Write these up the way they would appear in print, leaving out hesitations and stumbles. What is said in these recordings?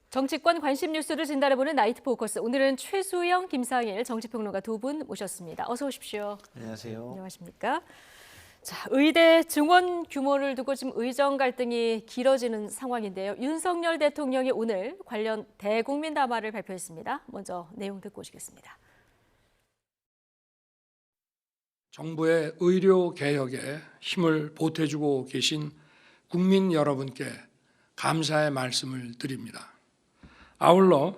정치권 관심 뉴스를 진단해보는 나이트 포커스. 오늘은 최수영, 김상일 정치평론가 두 분 모셨습니다. 어서 오십시오. 안녕하세요. 안녕하십니까? 자, 의대 증원 규모를 두고 지금 의정 갈등이 길어지는 상황인데요. 윤석열 대통령이 오늘 관련 대국민 담화를 발표했습니다. 먼저 내용 듣고 오시겠습니다. 정부의 의료 개혁에 힘을 보태주고 계신 국민 여러분께 감사의 말씀을 드립니다. 아울러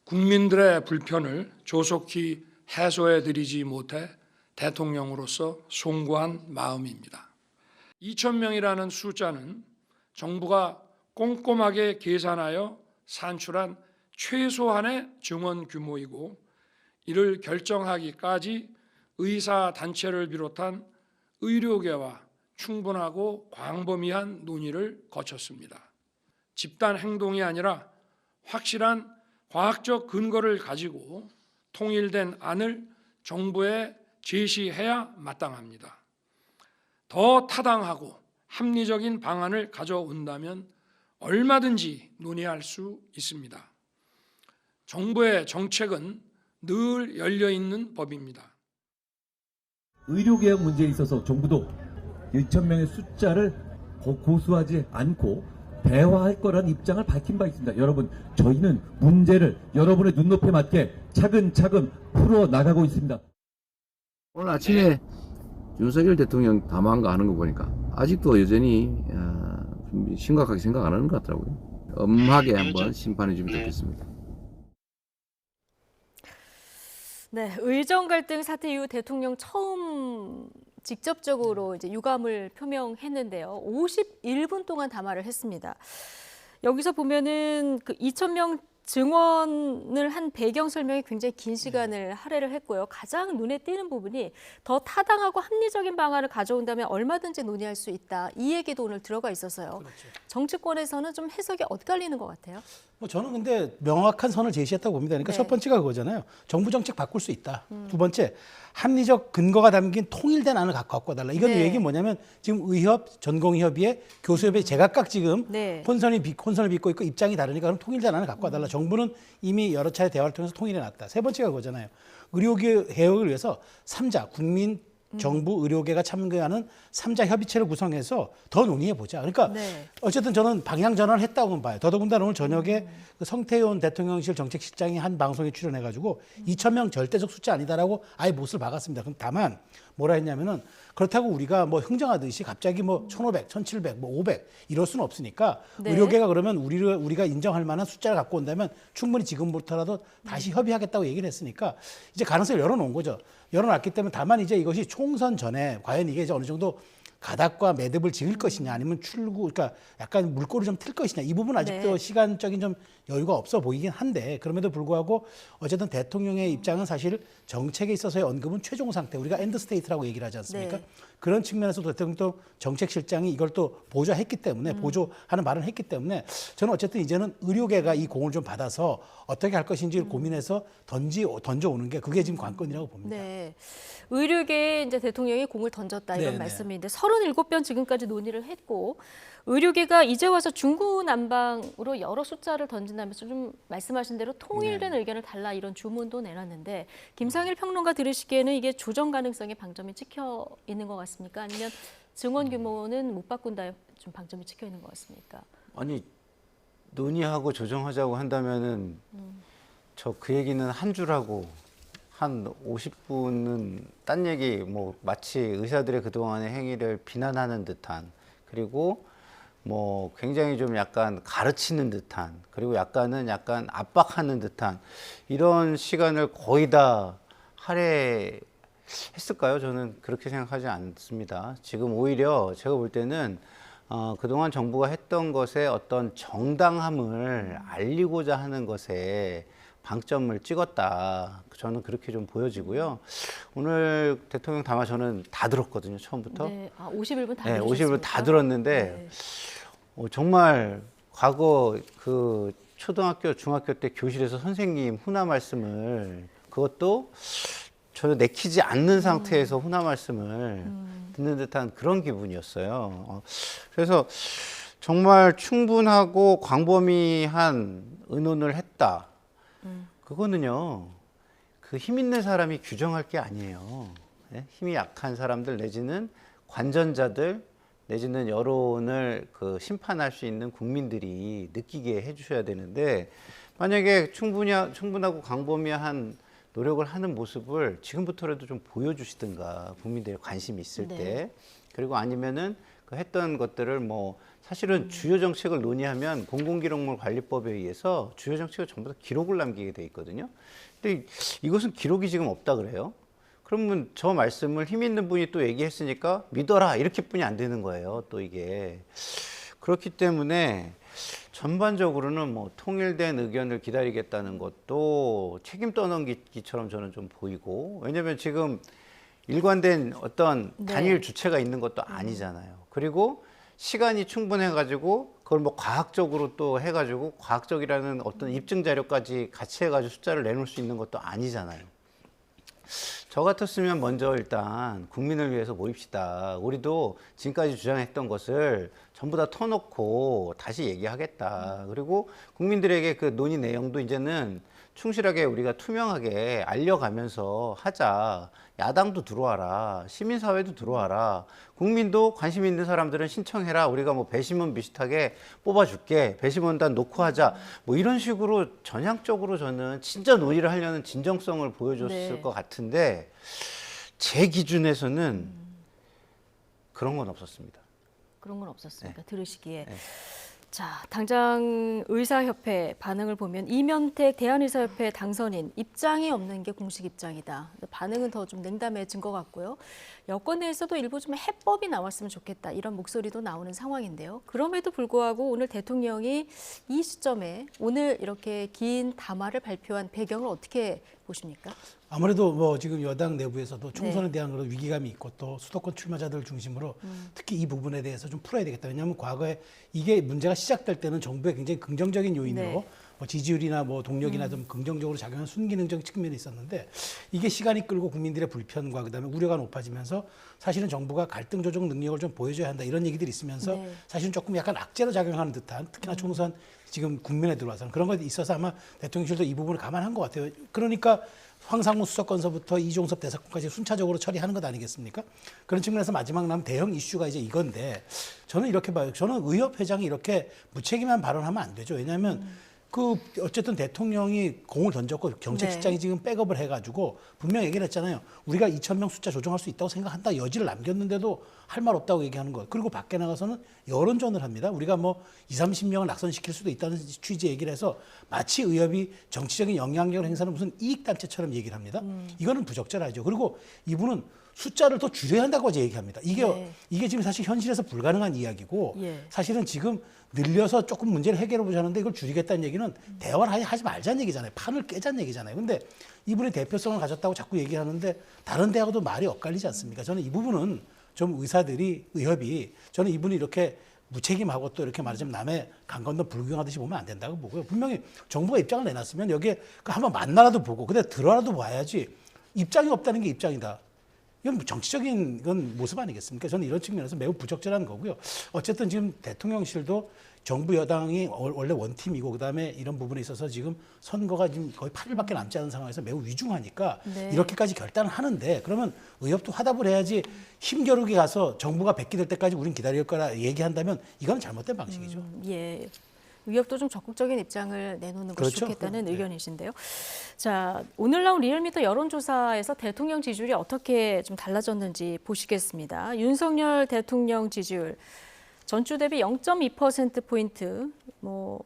국민들의 불편을 조속히 해소해 드리지 못해 대통령으로서 송구한 마음입니다. 2,000명이라는 숫자는 정부가 꼼꼼하게 계산하여 산출한 최소한의 증원 규모이고, 이를 결정하기까지 의사단체를 비롯한 의료계와 충분하고 광범위한 논의를 거쳤습니다. 집단 행동이 아니라 확실한 과학적 근거를 가지고 통일된 안을 정부에 제시해야 마땅합니다. 더 타당하고 합리적인 방안을 가져온다면 얼마든지 논의할 수 있습니다. 정부의 정책은 늘 열려있는 법입니다. 의료개혁 문제에 있어서 정부도 1,000명의 숫자를 고수하지 않고 대화할 거라는 입장을 밝힌 바 있습니다. 여러분, 저희는 문제를 여러분의 눈높이에 맞게 차근차근 풀어나가고 있습니다. 오늘 아침에 윤석열 대통령 담화한 거 하는 거 보니까 아직도 여전히 좀 심각하게 생각 안 하는 것 같더라고요. 엄하게 한번 심판해 주면 좋겠습니다. 네, 의정 갈등 사태 이후 대통령 처음 직접적으로 이제 유감을 표명했는데요. 51분 동안 담화를 했습니다. 여기서 보면은 그 2,000명 증원을 한 배경 설명이 굉장히 긴 시간을 할애를 했고요. 가장 눈에 띄는 부분이 더 타당하고 합리적인 방안을 가져온다면 얼마든지 논의할 수 있다. 이 얘기도 오늘 들어가 있어서요. 그렇죠. 정치권에서는 좀 해석이 엇갈리는 것 같아요. 저는 근데 명확한 선을 제시했다고 봅니다. 그러니까 네. 첫 번째가 그거잖아요. 정부 정책 바꿀 수 있다. 두 번째, 합리적 근거가 담긴 통일된 안을 갖고 와달라. 이건 네. 얘기 뭐냐면 지금 의협, 전공의협의회, 교수협의회 제각각 지금 네. 혼선을 빚고 있고 입장이 다르니까 그럼 통일된 안을 갖고 와달라. 정부는 이미 여러 차례 대화를 통해서 통일해놨다. 세 번째가 그거잖아요. 의료개혁을 위해서 3자, 국민, 정부, 의료계가 참여하는 3자 협의체를 구성해서 더 논의해보자. 그러니까 네. 어쨌든 저는 방향 전환을 했다고 봐요. 더더군다나 오늘 저녁에 그 성태훈 대통령실 정책실장이 한 방송에 출연해가지고 2,000명 절대적 숫자 아니다라고 아예 못을 박았습니다. 그럼 다만 뭐라 했냐면은 그렇다고 우리가 뭐 흥정하듯이 갑자기 뭐 1,500, 1,700, 뭐 500 이럴 수는 없으니까 네. 의료계가 그러면 우리가 인정할 만한 숫자를 갖고 온다면 충분히 지금부터라도 다시 협의하겠다고 얘기를 했으니까 이제 가능성을 열어놓은 거죠. 열어놨기 때문에 다만 이제 이것이 총선 전에 과연 이게 이제 어느 정도 가닥과 매듭을 지을 것이냐 아니면 그러니까 약간 물꼬를 좀 틀 것이냐 이 부분 아직도 네. 시간적인 좀 여유가 없어 보이긴 한데 그럼에도 불구하고 어쨌든 대통령의 입장은 사실 정책에 있어서의 언급은 최종 상태 우리가 엔드 스테이트라고 얘기를 하지 않습니까? 네. 그런 측면에서도 대통령도 정책실장이 이걸 또 보조했기 때문에 보조하는 말을 했기 때문에 저는 어쨌든 이제는 의료계가 이 공을 좀 받아서 어떻게 할 것인지를 고민해서 던져오는 게 그게 지금 관건이라고 봅니다. 네. 의료계에 이제 대통령이 공을 던졌다 이런 네네. 말씀인데 37번 지금까지 논의를 했고 의료계가 이제 와서 중구난방으로 여러 숫자를 던진다면서 좀 말씀하신 대로 통일된 의견을 달라 이런 주문도 내놨는데 김상일 평론가 들으시기에는 이게 조정 가능성의 방점이 찍혀 있는 것 같습니까? 아니면 증원 규모는 못 바꾼다 좀 방점이 찍혀 있는 것 같습니까? 아니 논의하고 조정하자고 한다면은 저 그 얘기는 한 줄하고 한 50분은 딴 얘기 뭐 마치 의사들의 그동안의 행위를 비난하는 듯한 그리고 뭐 굉장히 좀 약간 가르치는 듯한 그리고 약간 압박하는 듯한 이런 시간을 거의 다 할애했을까요? 저는 그렇게 생각하지 않습니다. 지금 오히려 제가 볼 때는 그동안 정부가 했던 것에 어떤 정당함을 알리고자 하는 것에 방점을 찍었다. 저는 그렇게 좀 보여지고요. 오늘 대통령 담화 저는 다 들었거든요. 처음부터. 네. 51분 다 네, 들으셨습니까? 50분 다 들었는데 네. 정말 과거 그 초등학교, 중학교 때 교실에서 선생님 훈화 말씀을 그것도 전혀 내키지 않는 상태에서 훈화 말씀을 듣는 듯한 그런 기분이었어요. 그래서 정말 충분하고 광범위한 의논을 했다. 그거는요, 그 힘 있는 사람이 규정할 게 아니에요. 예? 힘이 약한 사람들 내지는 관전자들 내지는 여론을 그 심판할 수 있는 국민들이 느끼게 해주셔야 되는데, 만약에 충분하고 광범위한 노력을 하는 모습을 지금부터라도 좀 보여주시든가, 국민들의 관심이 있을 네. 때. 그리고 아니면은 그 했던 것들을 뭐 사실은 주요 정책을 논의하면 공공기록물 관리법에 의해서 주요 정책을 전부 다 기록을 남기게 돼 있거든요. 근데 이것은 기록이 지금 없다 그래요. 그러면 저 말씀을 힘 있는 분이 또 얘기했으니까 믿어라 이렇게뿐이 안 되는 거예요. 또 이게 그렇기 때문에 전반적으로는 뭐 통일된 의견을 기다리겠다는 것도 책임 떠넘기기처럼 저는 좀 보이고, 왜냐하면 지금 일관된 어떤 네. 단일 주체가 있는 것도 아니잖아요. 그리고 시간이 충분해가지고 그걸 뭐 과학적으로 또 해가지고 과학적이라는 어떤 입증 자료까지 같이 해가지고 숫자를 내놓을 수 있는 것도 아니잖아요. 저 같았으면 먼저 일단 국민을 위해서 모입시다. 우리도 지금까지 주장했던 것을 전부 다 터놓고 다시 얘기하겠다. 그리고 국민들에게 그 논의 내용도 이제는 충실하게 우리가 투명하게 알려가면서 하자. 야당도 들어와라. 시민사회도 들어와라. 국민도 관심 있는 사람들은 신청해라. 우리가 뭐 배심원 비슷하게 뽑아줄게. 배심원단 놓고 하자. 뭐 이런 식으로 전향적으로 저는 진짜 논의를 하려는 진정성을 보여줬을 네. 것 같은데, 제 기준에서는 그런 건 없었습니다. 그런 건 없었습니까? 들으시기에. 네. 자, 당장 의사협회 반응을 보면 이면택 대한의사협회 당선인 입장이 없는 게 공식 입장이다. 반응은 더 좀 냉담해진 것 같고요. 여권 내에서도 일부 좀 해법이 나왔으면 좋겠다 이런 목소리도 나오는 상황인데요. 그럼에도 불구하고 오늘 대통령이 이 시점에 오늘 이렇게 긴 담화를 발표한 배경을 어떻게 보십니까? 아무래도 뭐 지금 여당 내부에서도 총선에 대한 그런 위기감이 있고 또 수도권 출마자들 중심으로 특히 이 부분에 대해서 좀 풀어야 되겠다. 왜냐하면 과거에 이게 문제가 시작될 때는 정부의 굉장히 긍정적인 요인으로 네. 뭐 지지율이나 뭐 동력이나 좀 긍정적으로 작용한 순기능적 측면이 있었는데, 이게 시간이 끌고 국민들의 불편과 그다음에 우려가 높아지면서 사실은 정부가 갈등 조정 능력을 좀 보여줘야 한다 이런 얘기들이 있으면서 네. 사실은 조금 약간 악재로 작용하는 듯한, 특히나 총선 지금 국면에 들어와서는 그런 것이 있어서 아마 대통령실도 이 부분을 감안한 것 같아요. 그러니까 황상무 수석건서부터 이종섭 대사건까지 순차적으로 처리하는 것 아니겠습니까? 그런 측면에서 마지막 남은 대형 이슈가 이제 이건데, 저는 이렇게 봐요. 저는 의협 회장이 이렇게 무책임한 발언하면 안 되죠. 왜냐하면 그 어쨌든 대통령이 공을 던졌고 경책실장이 네. 지금 백업을 해가지고 분명히 얘기를 했잖아요. 우리가 2,000명 숫자 조정할 수 있다고 생각한다. 여지를 남겼는데도 할 말 없다고 얘기하는 것. 그리고 밖에 나가서는 여론전을 합니다. 우리가 뭐 20-30명을 낙선시킬 수도 있다는 취지 얘기를 해서 마치 의협이 정치적인 영향력을 행사하는 무슨 이익단체처럼 얘기를 합니다. 이거는 부적절하죠. 그리고 이분은 숫자를 더 줄여야 한다고 얘기합니다. 네. 이게 지금 사실 현실에서 불가능한 이야기고, 예. 사실은 지금 늘려서 조금 문제를 해결해 보자는데 이걸 줄이겠다는 얘기는 대화를 하지 말자는 얘기잖아요. 판을 깨자는 얘기잖아요. 근데 이분이 대표성을 가졌다고 자꾸 얘기하는데 다른 대하고도 말이 엇갈리지 않습니까? 저는 이 부분은 좀 의협이 저는 이분이 이렇게 무책임하고 또 이렇게 말하자면 남의 강 건너 불구경하듯이 보면 안 된다고 보고요. 분명히 정부가 입장을 내놨으면 여기에 한번 만나라도 보고 근데 들어라도 봐야지, 입장이 없다는 게 입장이다. 이건 정치적인 건 모습 아니겠습니까? 저는 이런 측면에서 매우 부적절한 거고요. 어쨌든 지금 대통령실도 정부 여당이 원래 원팀이고 그다음에 이런 부분에 있어서 지금 선거가 지금 거의 8일밖에 남지 않은 상황에서 매우 위중하니까 네. 이렇게까지 결단을 하는데, 그러면 의협도 화답을 해야지 힘겨루기 가서 정부가 뵙기될 때까지 우린 기다릴 거라 얘기한다면 이건 잘못된 방식이죠. 예. 의협도 좀 적극적인 입장을 내놓는 것이 그렇죠. 좋겠다는 네. 의견이신데요. 자, 오늘 나온 리얼미터 여론조사에서 대통령 지지율이 어떻게 좀 달라졌는지 보시겠습니다. 윤석열 대통령 지지율 전주 대비 0.2%포인트 뭐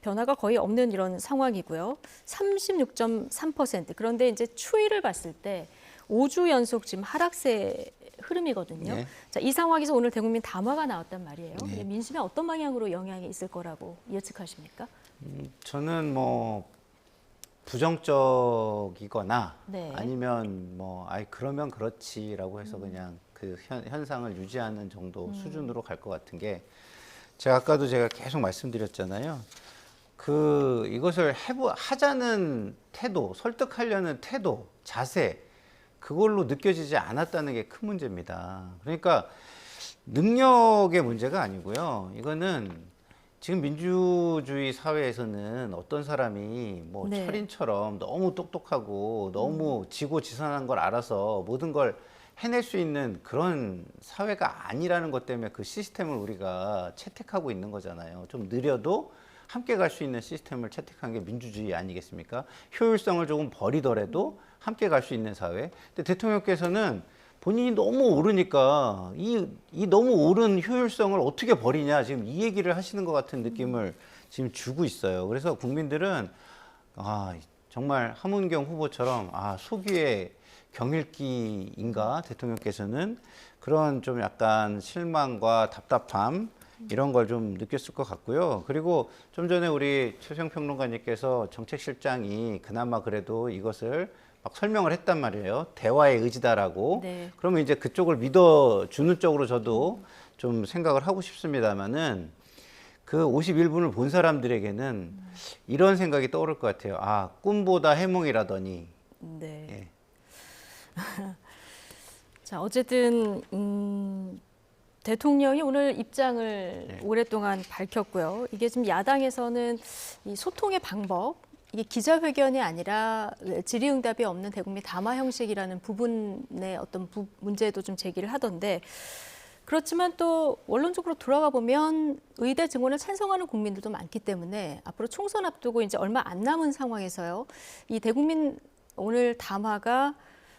변화가 거의 없는 이런 상황이고요. 36.3%. 그런데 이제 추이를 봤을 때 5주 연속 지금 하락세 흐름이거든요. 네. 자, 이 상황에서 오늘 대국민 담화가 나왔단 말이에요. 네. 근데 민심에 어떤 방향으로 영향이 있을 거라고 예측하십니까? 저는 뭐 부정적이거나 네. 아니면 뭐 아이 그러면 그렇지라고 해서 그냥 그 현상을 유지하는 정도 수준으로 갈 것 같은 게, 제가 아까도 계속 말씀드렸잖아요. 그 이것을 하자는 태도, 설득하려는 태도, 자세, 그걸로 느껴지지 않았다는 게 큰 문제입니다. 그러니까 능력의 문제가 아니고요. 이거는 지금 민주주의 사회에서는 어떤 사람이 뭐 네. 철인처럼 너무 똑똑하고 너무 지고지선한 걸 알아서 모든 걸 해낼 수 있는 그런 사회가 아니라는 것 때문에 그 시스템을 우리가 채택하고 있는 거잖아요. 좀 느려도 함께 갈 수 있는 시스템을 채택한 게 민주주의 아니겠습니까? 효율성을 조금 버리더라도 함께 갈 수 있는 사회. 근데 대통령께서는 본인이 너무 오르니까 이 너무 오른 효율성을 어떻게 버리냐 지금 이 얘기를 하시는 것 같은 느낌을 지금 주고 있어요. 그래서 국민들은 정말 함은경 후보처럼 소기의 경읽기인가 대통령께서는 그런 좀 약간 실망과 답답함 이런 걸 좀 느꼈을 것 같고요. 그리고 좀 전에 우리 최수영 평론가님께서 정책실장이 그나마 그래도 이것을 막 설명을 했단 말이에요. 대화의 의지다라고. 네. 그러면 이제 그쪽을 믿어주는 쪽으로 저도 좀 생각을 하고 싶습니다만은 그 51분을 본 사람들에게는 이런 생각이 떠오를 것 같아요. 꿈보다 해몽이라더니. 네. 예. 자, 어쨌든 대통령이 오늘 입장을 오랫동안 밝혔고요. 이게 지금 야당에서는 이 소통의 방법, 이게 기자회견이 아니라 질의응답이 없는 대국민 담화 형식이라는 부분의 어떤 문제도 좀 제기를 하던데, 그렇지만 또 원론적으로 돌아가 보면 의대 증원을 찬성하는 국민들도 많기 때문에 앞으로 총선 앞두고 이제 얼마 안 남은 상황에서요. 이 대국민 오늘 담화가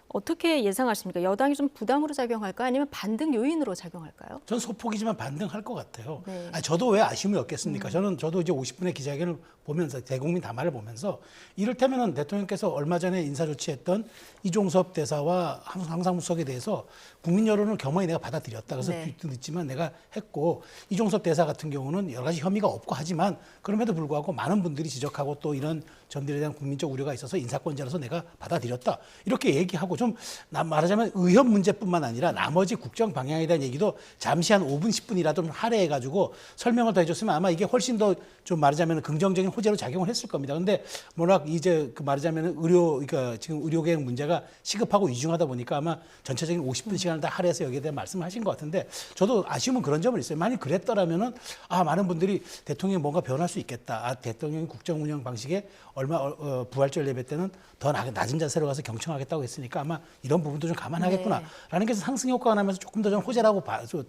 어떻게 예상하십니까? 여당이 좀 부담으로 작용할까 아니면 반등 요인으로 작용할까요? 전 소폭이지만 반등할 것 같아요. 네. 저도 왜 아쉬움이 없겠습니까? 저도 이제 50분의 기자회견을 보면서 대국민 담화를 보면서 이를테면은 대통령께서 얼마 전에 인사 조치했던 이종섭 대사와 황상무석에 대해서 국민 여론을 겸허히 내가 받아들였다. 그래서 네. 늦지만 내가 했고 이종섭 대사 같은 경우는 여러 가지 혐의가 없고 하지만 그럼에도 불구하고 많은 분들이 지적하고 또 이런 점들에 대한 국민적 우려가 있어서 인사권자로서 내가 받아들였다. 이렇게 얘기하고 좀 말하자면 의협 문제뿐만 아니라 나머지 국정 방향에 대한 얘기도 잠시 한 5분, 10분이라도 좀 할애해가지고 설명을 더 해줬으면 아마 이게 훨씬 더 좀 말하자면 긍정적인 호재로 작용을 했을 겁니다. 근데 워낙 이제 그 말하자면 그러니까 지금 의료계획 문제가 시급하고 위중하다 보니까 아마 전체적인 50분 시간을 다 할애해서 여기에 대한 말씀을 하신 것 같은데 저도 아쉬움은 그런 점은 있어요. 만약 그랬더라면은 많은 분들이 대통령이 뭔가 변할 수 있겠다. 대통령이 국정 운영 방식에 부활절 예배 때는 더 낮은 자세로 가서 경청하겠다고 했으니까 아마 이런 부분도 좀 감안하겠구나라는 게 상승 효과가 나면서 조금 더 좀 호재라고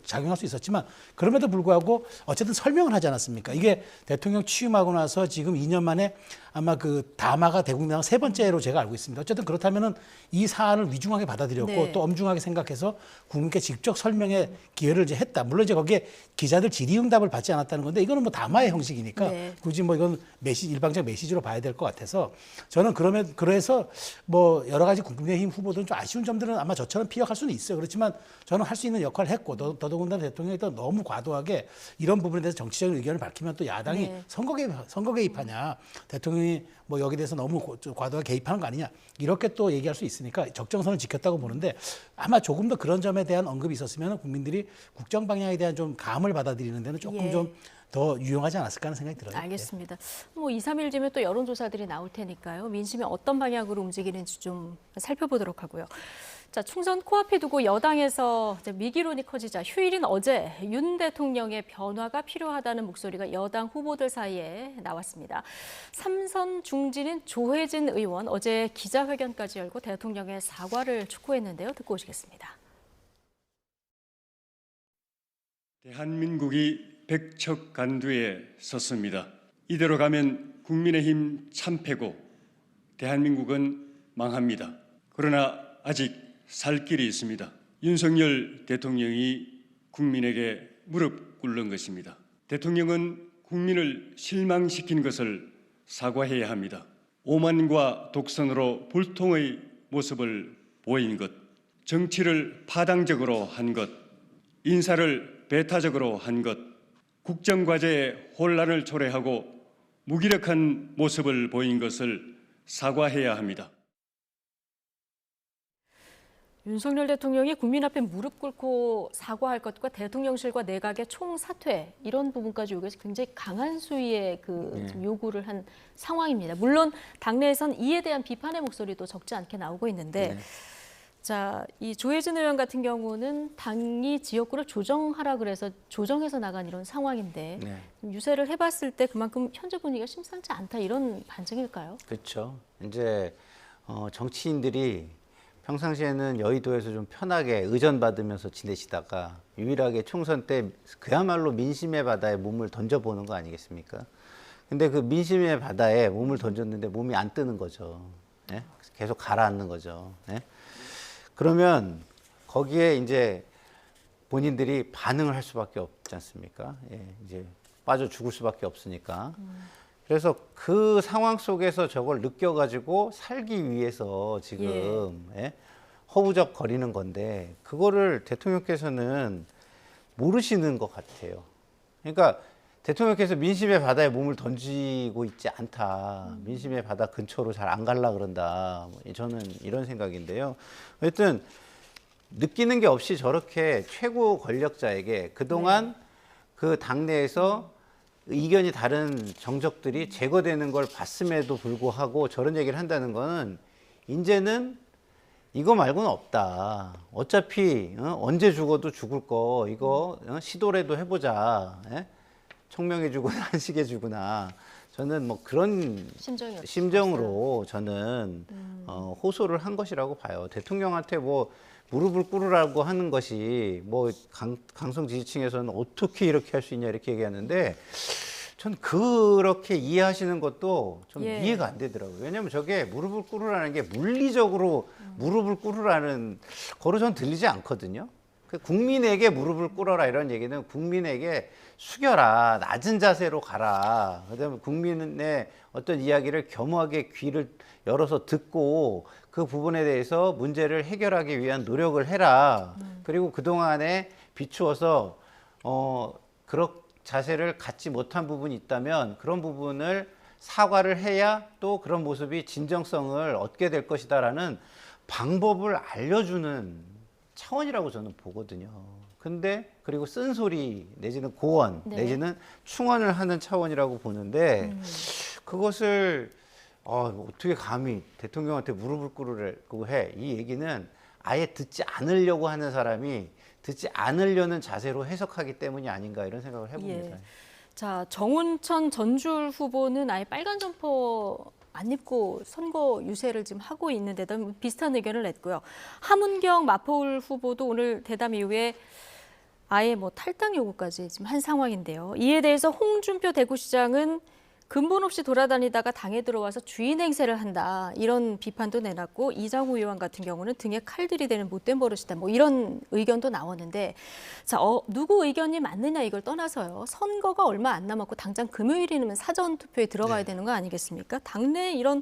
작용할 수 있었지만 그럼에도 불구하고 어쨌든 설명을 하지 않았습니까? 이게 대통령 취임하고 나서 지금 2년 만에 아마 그 담화가 대국민당 세 번째로 제가 알고 있습니다. 어쨌든 그렇다면은 이 사안을 위중하게 받아들였고 네. 또 엄중하게 생각해서 국민께 직접 설명의 기회를 이제 했다. 물론 이제 거기에 기자들 질의응답을 받지 않았다는 건데 이거는 뭐 담화의 형식이니까 네. 굳이 뭐 이건 일방적 메시지로 봐야 될 것 같아서 저는 그래서 뭐 여러 가지 국민의힘 후보들은 좀 아쉬운 점들은 아마 저처럼 피력할 수는 있어요. 그렇지만 저는 할 수 있는 역할을 했고 더더군다나 대통령이 또 너무 과도하게 이런 부분에 대해서 정치적인 의견을 밝히면 또 야당이 네. 선거 개입하냐 대통령이 뭐 여기에 대해서 너무 과도하게 개입하는 거 아니냐 이렇게 또 얘기할 수 있으니까 적정선을 지켰다고 보는데 아마 조금 더 그런 점에 대한 언급이 있었으면 국민들이 국정 방향에 대한 좀 감을 받아들이는 데는 조금 예. 좀 더 유용하지 않았을까 하는 생각이 들어요. 알겠습니다. 뭐 2, 3일 뒤면 또 여론조사들이 나올 테니까요. 민심이 어떤 방향으로 움직이는지 좀 살펴보도록 하고요. 자, 총선 코앞에 두고 여당에서 이제 미기론이 커지자 휴일인 어제 윤 대통령의 변화가 필요하다는 목소리가 여당 후보들 사이에 나왔습니다. 삼선 중진인 조혜진 의원 어제 기자회견까지 열고 대통령의 사과를 촉구했는데요. 듣고 오시겠습니다. 대한민국이 백척간두에 섰습니다. 이대로 가면 국민의힘 참패고 대한민국은 망합니다. 그러나 아직 살 길이 있습니다. 윤석열 대통령이 국민에게 무릎 꿇는 것입니다. 대통령은 국민을 실망시킨 것을 사과해야 합니다. 오만과 독선으로 불통의 모습을 보인 것, 정치를 파당적으로 한 것, 인사를 배타적으로 한 것, 국정과제에 혼란을 초래하고 무기력한 모습을 보인 것을 사과해야 합니다. 윤석열 대통령이 국민 앞에 무릎 꿇고 사과할 것과 대통령실과 내각의 총사퇴 이런 부분까지 요구해서 굉장히 강한 수위의 지금 요구를 한 상황입니다. 물론 당내에선 이에 대한 비판의 목소리도 적지 않게 나오고 있는데 자, 이 조혜진 의원 같은 경우는 당이 지역구를 조정하라 그래서 조정해서 나간 이런 상황인데 네. 유세를 해봤을 때 그만큼 현재 분위기가 심상치 않다 이런 반증일까요? 그렇죠. 이제 정치인들이 평상시에는 여의도에서 좀 편하게 의전받으면서 지내시다가 유일하게 총선 때 그야말로 민심의 바다에 몸을 던져보는 거 아니겠습니까? 근데 그 민심의 바다에 몸을 던졌는데 몸이 안 뜨는 거죠. 예? 계속 가라앉는 거죠. 예? 그러면 거기에 이제 본인들이 반응을 할 수밖에 없지 않습니까? 예, 이제 빠져 죽을 수밖에 없으니까. 그래서 그 상황 속에서 저걸 느껴가지고 살기 위해서 지금 예, 허우적 거리는 건데 그거를 대통령께서는 모르시는 것 같아요. 그러니까 대통령께서 민심의 바다에 몸을 던지고 있지 않다. 민심의 바다 근처로 잘 안 갈라 그런다. 저는 이런 생각인데요. 하여튼 느끼는 게 없이 저렇게 최고 권력자에게 그동안 그 당내에서 의견이 다른 정적들이 제거되는 걸 봤음에도 불구하고 저런 얘기를 한다는 거는 이제는 이거 말고는 없다. 어차피 언제 죽어도 죽을 거 이거 시도라도 해보자. 예? 총명해 주거나 한식해 주거나 저는 뭐 그런 심정으로 저는 호소를 한 것이라고 봐요. 대통령한테 뭐 무릎을 꿇으라고 하는 것이 뭐 강성 지지층에서는 어떻게 이렇게 할 수 있냐 이렇게 얘기하는데 전 그렇게 이해하시는 것도 좀 이해가 안 되더라고요. 왜냐하면 저게 무릎을 꿇으라는 게 물리적으로 무릎을 꿇으라는 거로 전 들리지 않거든요. 국민에게 무릎을 꿇어라 이런 얘기는 국민에게 숙여라, 낮은 자세로 가라. 그다음에 국민의 어떤 이야기를 겸허하게 귀를 열어서 듣고 그 부분에 대해서 문제를 해결하기 위한 노력을 해라. 그리고 그동안에 비추어서 그런 자세를 갖지 못한 부분이 있다면 그런 부분을 사과를 해야 또 그런 모습이 진정성을 얻게 될 것이다라는 방법을 알려주는 차원이라고 저는 보거든요. 근데 그리고 쓴소리 내지는 고언 내지는 충언을 하는 차원이라고 보는데 그것을 어떻게 감히 대통령한테 무릎을 꿇으라고 해. 이 얘기는 아예 듣지 않으려고 하는 사람이 듣지 않으려는 자세로 해석하기 때문이 아닌가 이런 생각을 해봅니다. 자, 정운천 전주울 후보는 아예 빨간 점퍼 안 입고 선거 유세를 지금 하고 있는데도 비슷한 의견을 냈고요. 함은경 마포울 후보도 오늘 대담 이후에 아예 뭐 탈당 요구까지 지금 한 상황인데요. 이에 대해서 홍준표 대구시장은 근본 없이 돌아다니다가 당에 들어와서 주인 행세를 한다. 이런 비판도 내놨고 이장우 의원 같은 경우는 등에 칼 들이대는 못된 버릇이다. 뭐 이런 의견도 나오는데 자, 누구 의견이 맞느냐 이걸 떠나서요. 선거가 얼마 안 남았고 당장 금요일이면 사전 투표에 들어가야 되는 거 아니겠습니까? 당내 이런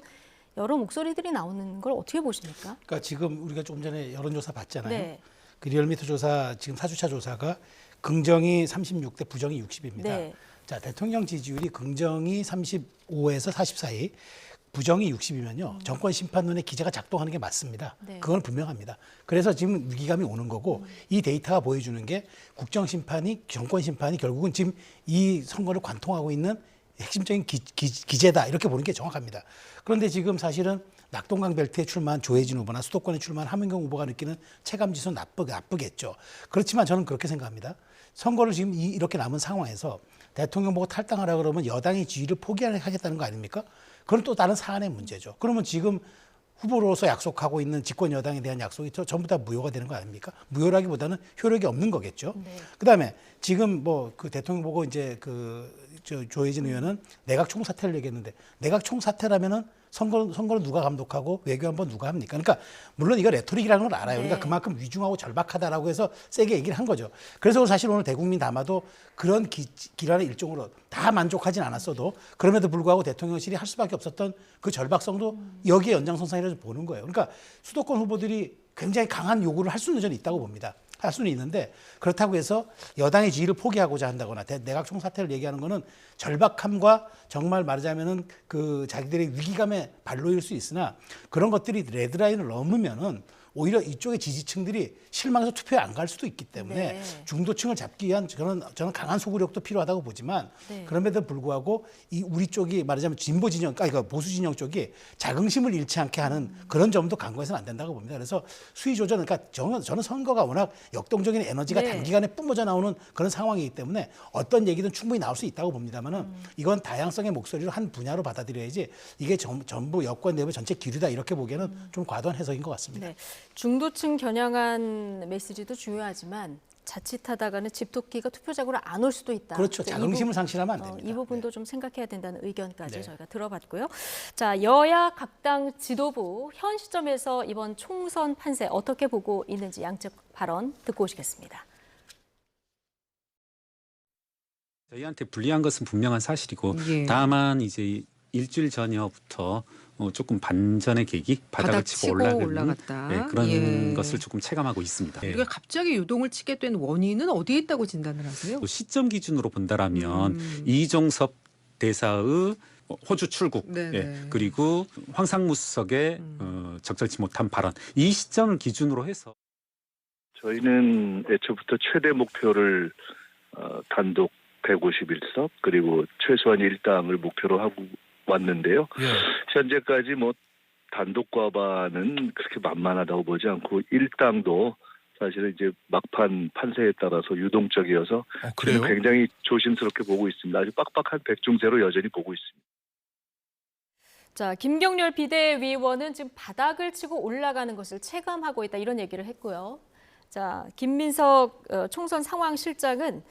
여러 목소리들이 나오는 걸 어떻게 보십니까? 그러니까 지금 우리가 조금 전에 여론조사 봤잖아요. 네. 그 리얼미터 조사 지금 4주차 조사가 긍정이 36대 부정이 60입니다. 네. 자, 대통령 지지율이 긍정이 35에서 40 사이, 부정이 60이면요. 정권 심판론의 기제가 작동하는 게 맞습니다. 네. 그건 분명합니다. 그래서 지금 위기감이 오는 거고 이 데이터가 보여주는 게 국정 심판이 정권 심판이 결국은 지금 이 선거를 관통하고 있는 핵심적인 기제다 이렇게 보는 게 정확합니다. 그런데 지금 사실은 낙동강 벨트에 출마한 조혜진 후보나 수도권에 출마한 함은경 후보가 느끼는 체감 지수는 나쁘겠죠. 그렇지만 저는 그렇게 생각합니다. 선거를 지금 이렇게 남은 상황에서 대통령 보고 탈당하라 그러면 여당의 지위를 포기하겠다는 거 아닙니까? 그건 또 다른 사안의 문제죠. 그러면 지금 후보로서 약속하고 있는 집권 여당에 대한 약속이 전부 다 무효가 되는 거 아닙니까? 무효라기보다는 효력이 없는 거겠죠. 네. 그다음에 지금 뭐 그 대통령 보고 이제 조혜진 의원은 내각 총사퇴를 얘기했는데 내각 총사퇴라면은 선거를 누가 감독하고 외교안보 누가 합니까? 그러니까 물론 이거 레토릭이라는 걸 알아요. 그러니까 그만큼 위중하고 절박하다라고 해서 세게 얘기를 한 거죠. 그래서 사실 오늘 대국민 담화도 그런 기란의 일종으로 다 만족하진 않았어도 그럼에도 불구하고 대통령실이 할 수밖에 없었던 그 절박성도 여기에 연장선상이라서 보는 거예요. 그러니까 수도권 후보들이 굉장히 강한 요구를 할 수는 저는 있다고 봅니다. 할 수는 있는데 그렇다고 해서 여당의 지위를 포기하고자 한다거나 내각 총사퇴를 얘기하는 거는 절박함과 정말 말하자면은 그 자기들의 위기감의 발로일 수 있으나 그런 것들이 레드라인을 넘으면은 오히려 이쪽의 지지층들이 실망해서 투표에 안 갈 수도 있기 때문에 네. 중도층을 잡기 위한 저는 강한 소구력도 필요하다고 보지만 네. 그럼에도 불구하고 이 우리 쪽이 말하자면 진보 진영, 그러니까 보수 진영 쪽이 자긍심을 잃지 않게 하는 그런 점도 간과해서는 안 된다고 봅니다. 그래서 수위 조절, 그러니까 저는 선거가 워낙 역동적인 에너지가 네. 단기간에 뿜어져 나오는 그런 상황이기 때문에 어떤 얘기든 충분히 나올 수 있다고 봅니다만은 이건 다양성의 목소리를 한 분야로 받아들여야지 이게 전부 여권 내부 전체 기류다 이렇게 보기에는 좀 과도한 해석인 것 같습니다. 네. 중도층 겨냥한 메시지도 중요하지만 자칫하다가는 집토끼가 투표장으로 안 올 수도 있다. 그렇죠. 이제 자긍심을 상실하면 안 됩니다. 이 부분도 좀 생각해야 된다는 의견까지 네. 저희가 들어봤고요. 자, 여야 각 당 지도부 현 시점에서 이번 총선 판세 어떻게 보고 있는지 양측 발언 듣고 오시겠습니다. 저희한테 불리한 것은 분명한 사실이고 예. 다만 이제 일주일 전여부터 조금 반전의 계기, 바닥을 치고 올라갔다. 네, 그런 예. 것을 조금 체감하고 있습니다. 예. 우리가 갑자기 유동을 치게 된 원인은 어디에 있다고 진단을 하세요? 또 시점 기준으로 본다라면 이종섭 대사의 호주 출국, 네네. 예, 그리고 황상무 수석의 적절치 못한 발언, 이 시점을 기준으로 해서 저희는 애초부터 최대 목표를 단독 151석 그리고 최소한 1당을 목표로 하고 왔는데요. 현재까지 뭐 단독 과반은 그렇게 만만하다고 보지 않고 1당도 사실은 이제 막판 판세에 따라서 유동적이어서 그래요? 굉장히 조심스럽게 보고 있습니다. 아주 빡빡한 백중세로 여전히 보고 있습니다. 자, 김경렬 비대위원은 지금 바닥을 치고 올라가는 것을 체감하고 있다 이런 얘기를 했고요. 자, 김민석 총선 상황실장은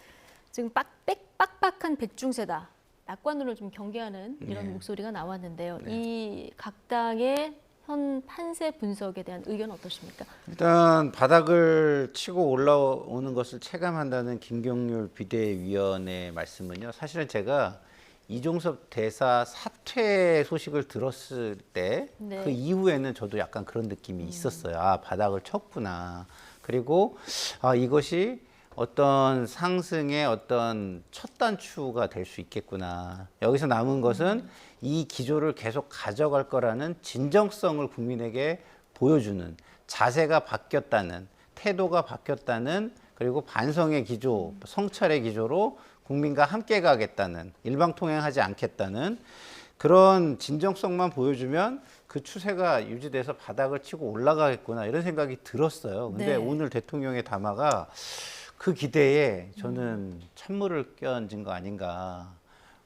지금 빡빡한 백중세다. 낙관론을 좀 경계하는 이런 목소리가 나왔는데요. 이 각 당의 현 판세 분석에 대한 의견 어떠십니까? 일단 바닥을 치고 올라오는 것을 체감한다는 김경률 비대위원의 말씀은요. 사실은 제가 이종섭 대사 사퇴 소식을 들었을 때 그 이후에는 저도 약간 그런 느낌이 있었어요. 아, 바닥을 쳤구나. 그리고 이것이 어떤 상승의 어떤 첫 단추가 될 수 있겠구나. 여기서 남은 것은 이 기조를 계속 가져갈 거라는 진정성을 국민에게 보여주는, 자세가 바뀌었다는, 태도가 바뀌었다는, 그리고 반성의 기조, 성찰의 기조로 국민과 함께 가겠다는, 일방통행하지 않겠다는 그런 진정성만 보여주면 그 추세가 유지돼서 바닥을 치고 올라가겠구나 이런 생각이 들었어요. 근데 네. 오늘 대통령의 담화가 그 기대에 저는 찬물을 끼얹은 거 아닌가.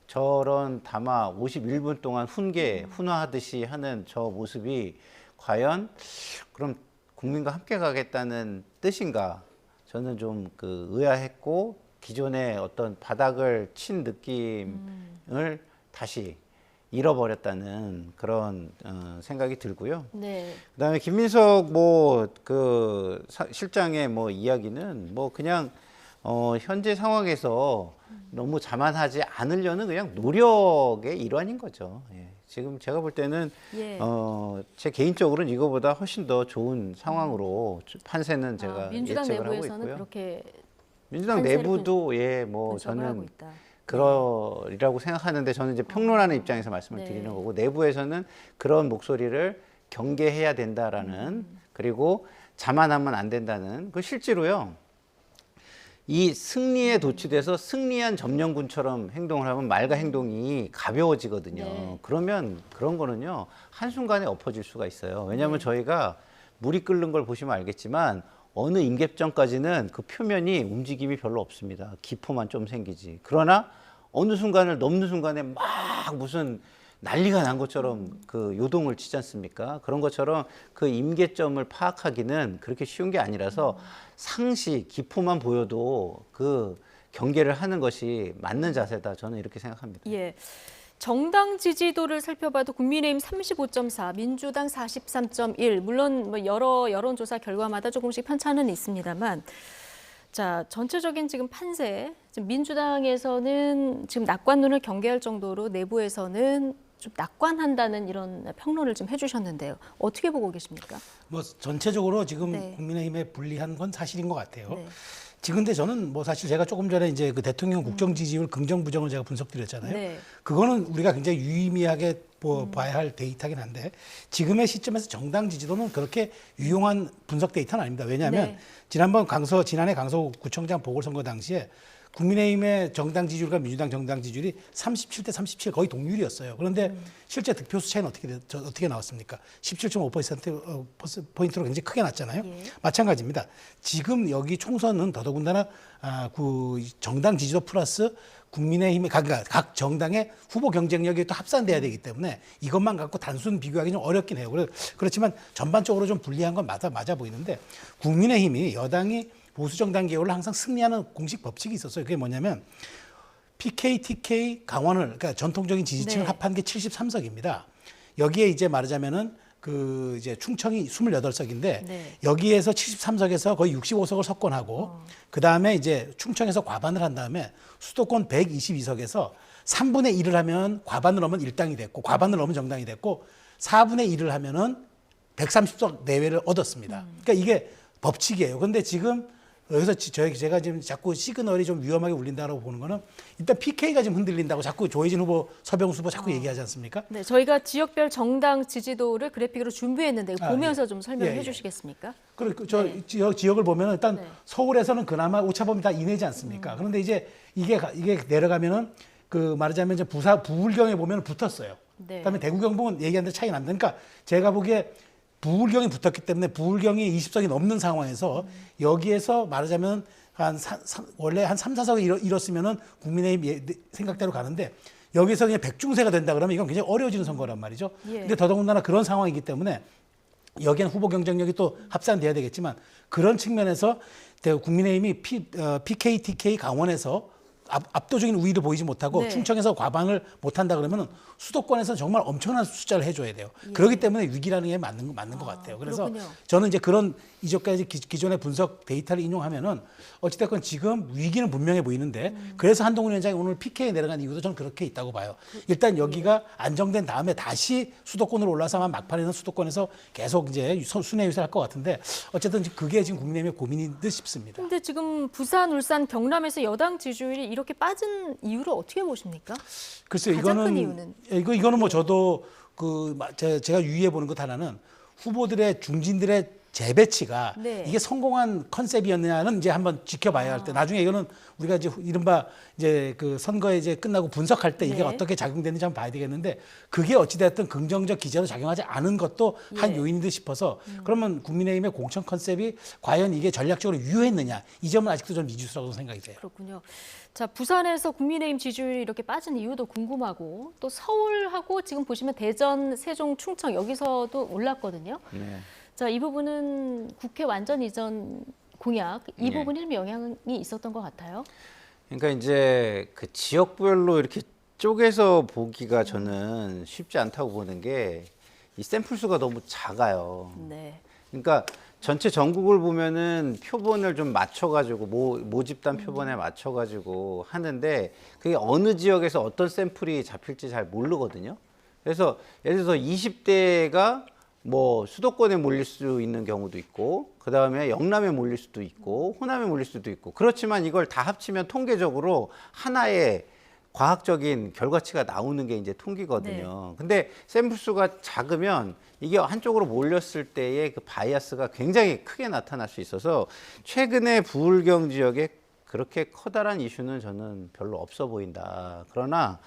저런 담화 51분 동안 훈화하듯이 하는 저 모습이 과연 그럼 국민과 함께 가겠다는 뜻인가? 저는 좀 의아했고 기존의 어떤 바닥을 친 느낌을 다시 잃어버렸다는 그런 생각이 들고요. 네. 그다음에 김민석 실장의 이야기는 그냥 현재 상황에서 너무 자만하지 않으려는 그냥 노력의 일환인 거죠. 예. 지금 제가 볼 때는 제 개인적으로는 이거보다 훨씬 더 좋은 상황으로 판세는 제가 민주당 예측을 하고 내부에서는 있고요. 그렇게 민주당 판세를 내부도 분석을 하고 저는 있다. 그러리라고 생각하는데 저는 이제 평론하는 입장에서 말씀을 네. 드리는 거고 내부에서는 그런 목소리를 경계해야 된다라는 그리고 자만하면 안 된다는 그 실제로요. 이 승리에 도취돼서 승리한 점령군처럼 행동을 하면 말과 행동이 가벼워지거든요. 네. 그러면 그런 거는요. 한순간에 엎어질 수가 있어요. 왜냐하면 저희가 물이 끓는 걸 보시면 알겠지만 어느 임계점까지는 그 표면이 움직임이 별로 없습니다. 기포만 좀 생기지. 그러나 어느 순간을 넘는 순간에 막 무슨 난리가 난 것처럼 요동을 치지 않습니까? 그런 것처럼 그 임계점을 파악하기는 그렇게 쉬운 게 아니라서 상시 기포만 보여도 그 경계를 하는 것이 맞는 자세다. 저는 이렇게 생각합니다. 예. 정당 지지도를 살펴봐도 국민의힘 35.4, 민주당 43.1, 물론 여러 여론조사 결과마다 조금씩 편차는 있습니다만, 자, 전체적인 지금 판세, 지금 민주당에서는 지금 낙관론을 경계할 정도로 내부에서는 좀 낙관한다는 이런 평론을 좀 해주셨는데요. 어떻게 보고 계십니까? 전체적으로 지금 네. 국민의힘에 불리한 건 사실인 것 같아요. 네. 지금 근데 저는 뭐 사실 제가 조금 전에 이제 그 대통령 국정 지지율 긍정 부정을 제가 분석드렸잖아요. 네. 그거는 우리가 굉장히 유의미하게 봐야 할 데이터긴 한데 지금의 시점에서 정당 지지도는 그렇게 유용한 분석 데이터는 아닙니다. 왜냐하면 네. 지난해 강서구청장 보궐선거 당시에 국민의힘의 정당 지지율과 민주당 정당 지지율이 37대 37 거의 동률이었어요. 그런데 실제 득표수 차이는 어떻게 나왔습니까? 17.5%포인트로 굉장히 크게 났잖아요. 예. 마찬가지입니다. 지금 여기 총선은 더더군다나 그 정당 지지도 플러스 국민의힘의 각 정당의 후보 경쟁력이 또 합산돼야 되기 때문에 이것만 갖고 단순 비교하기 좀 어렵긴 해요. 그렇지만 전반적으로 좀 불리한 건 맞아 보이는데 국민의힘이 여당이 보수 정당 개혁을 항상 승리하는 공식 법칙이 있었어요. 그게 뭐냐면 PK, TK 강원을 그러니까 전통적인 지지층을 네. 합한 게 73석입니다. 여기에 이제 말하자면은 그 이제 충청이 28석인데 네. 여기에서 73석에서 거의 65석을 석권하고 그 다음에 이제 충청에서 과반을 한 다음에 수도권 122석에서 3분의 1을 하면 과반을 넘으면 일당이 됐고 과반을 넘으면 정당이 됐고 4분의 1을 하면은 130석 내외를 얻었습니다. 그러니까 이게 법칙이에요. 그런데 지금 여기서 제가 지금 자꾸 시그널이 좀 위험하게 울린다고 보는 거는 일단 PK가 지금 흔들린다고 자꾸 조혜진 후보, 서병수 후보 자꾸 얘기하지 않습니까? 네, 저희가 지역별 정당 지지도를 그래픽으로 준비했는데 보면서 예. 좀 설명해 예, 예. 주시겠습니까? 그리고 저 네. 지역을 보면 일단 네. 서울에서는 그나마 오차범위 다 이내지 않습니까? 그런데 이제 이게 내려가면은 그 말하자면 이제 부울경에 보면 붙었어요. 네. 그다음에 대구 경북은 얘기하는 데 차이 납니다. 그러니까 제가 보기에 부울경이 붙었기 때문에 부울경이 20석이 넘는 상황에서 여기에서 말하자면 원래 한 3, 4석이 잃었으면은 국민의힘 생각대로 가는데 여기서 그냥 백중세가 된다 그러면 이건 굉장히 어려워지는 선거란 말이죠. 예. 근데 더더군다나 그런 상황이기 때문에 여기에는 후보 경쟁력이 또 합산돼야 되겠지만 그런 측면에서 국민의힘이 PK, TK 강원에서 압도적인 우위를 보이지 못하고 네. 충청에서 과반을 못한다 그러면 수도권에서 정말 엄청난 숫자를 해줘야 돼요. 예. 그렇기 때문에 위기라는 게 맞는 것 같아요. 그래서 그렇군요. 저는 이제 그런 이전까지 기존의 분석 데이터를 인용하면은 어찌됐건 지금 위기는 분명해 보이는데 그래서 한동훈 위원장이 오늘 PK에 내려간 이유도 저는 그렇게 있다고 봐요. 일단 여기가 안정된 다음에 다시 수도권으로 올라서만 막판에는 수도권에서 계속 이제 순회 유세할 것 같은데 어쨌든 그게 지금 국민의힘의 고민인 듯 싶습니다. 근데 지금 부산, 울산, 경남에서 여당 지지율이 이렇게 빠진 이유를 어떻게 보십니까? 글쎄요, 가장 큰 이유는? 이거는 뭐 저도 제가 유의해 보는 것 하나는 후보들의 중진들의 재배치가 네. 이게 성공한 컨셉이었느냐는 이제 한번 지켜봐야 할 때 나중에 이거는 우리가 이제 이른바 이제 그 선거에 이제 끝나고 분석할 때 이게 네. 어떻게 작용되는지 한번 봐야 되겠는데 그게 어찌됐든 긍정적 기저로 작용하지 않은 것도 한 예. 요인이듯 싶어서 그러면 국민의힘의 공천 컨셉이 과연 이게 전략적으로 유효했느냐 이 점은 아직도 좀 미지수라고 생각이 돼요. 그렇군요. 자, 부산에서 국민의힘 지지율이 이렇게 빠진 이유도 궁금하고 또 서울하고 지금 보시면 대전, 세종, 충청 여기서도 올랐거든요. 네. 자, 이 부분은 국회 완전 이전 공약 이 네. 부분이 좀 영향이 있었던 것 같아요. 그러니까 이제 그 지역별로 이렇게 쪼개서 보기가 저는 쉽지 않다고 보는 게 이 샘플 수가 너무 작아요. 네. 그러니까 전체 전국을 보면은 표본을 좀 맞춰가지고 모집단 표본에 맞춰가지고 하는데 그게 어느 지역에서 어떤 샘플이 잡힐지 잘 모르거든요. 그래서 예를 들어서 20대가 뭐 수도권에 몰릴 수 있는 경우도 있고 그 다음에 영남에 몰릴 수도 있고 호남에 몰릴 수도 있고 그렇지만 이걸 다 합치면 통계적으로 하나의 과학적인 결과치가 나오는 게 이제 통계거든요. 근데 샘플 수가 작으면 이게 한쪽으로 몰렸을 때의 그 바이아스가 굉장히 크게 나타날 수 있어서 최근에 부울경 지역에 그렇게 커다란 이슈는 저는 별로 없어 보인다. 그러나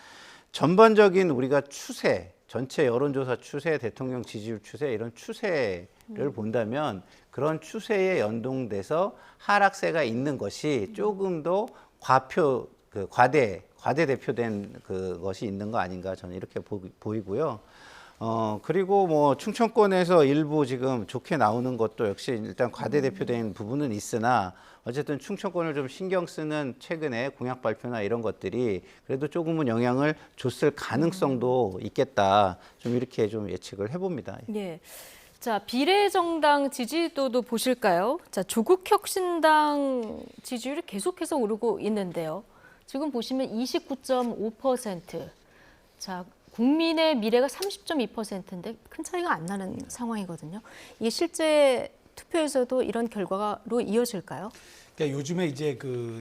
전반적인 우리가 추세, 전체 여론조사 추세, 대통령 지지율 추세 이런 추세를 본다면 그런 추세에 연동돼서 하락세가 있는 것이 조금 더 과대 대표된 그것이 있는 거 아닌가 저는 이렇게 보이고요. 그리고 뭐 충청권에서 일부 지금 좋게 나오는 것도 역시 일단 과대 대표된 부분은 있으나 어쨌든 충청권을 좀 신경 쓰는 최근에 공약 발표나 이런 것들이 그래도 조금은 영향을 줬을 가능성도 있겠다. 좀 이렇게 좀 예측을 해봅니다. 예. 자, 비례정당 지지도도 보실까요? 자, 조국혁신당 지지율이 계속해서 오르고 있는데요. 지금 보시면 29.5%. 자, 국민의 미래가 30.2%인데 큰 차이가 안 나는 상황이거든요. 이게 실제 투표에서도 이런 결과로 이어질까요? 그러니까 요즘에 이제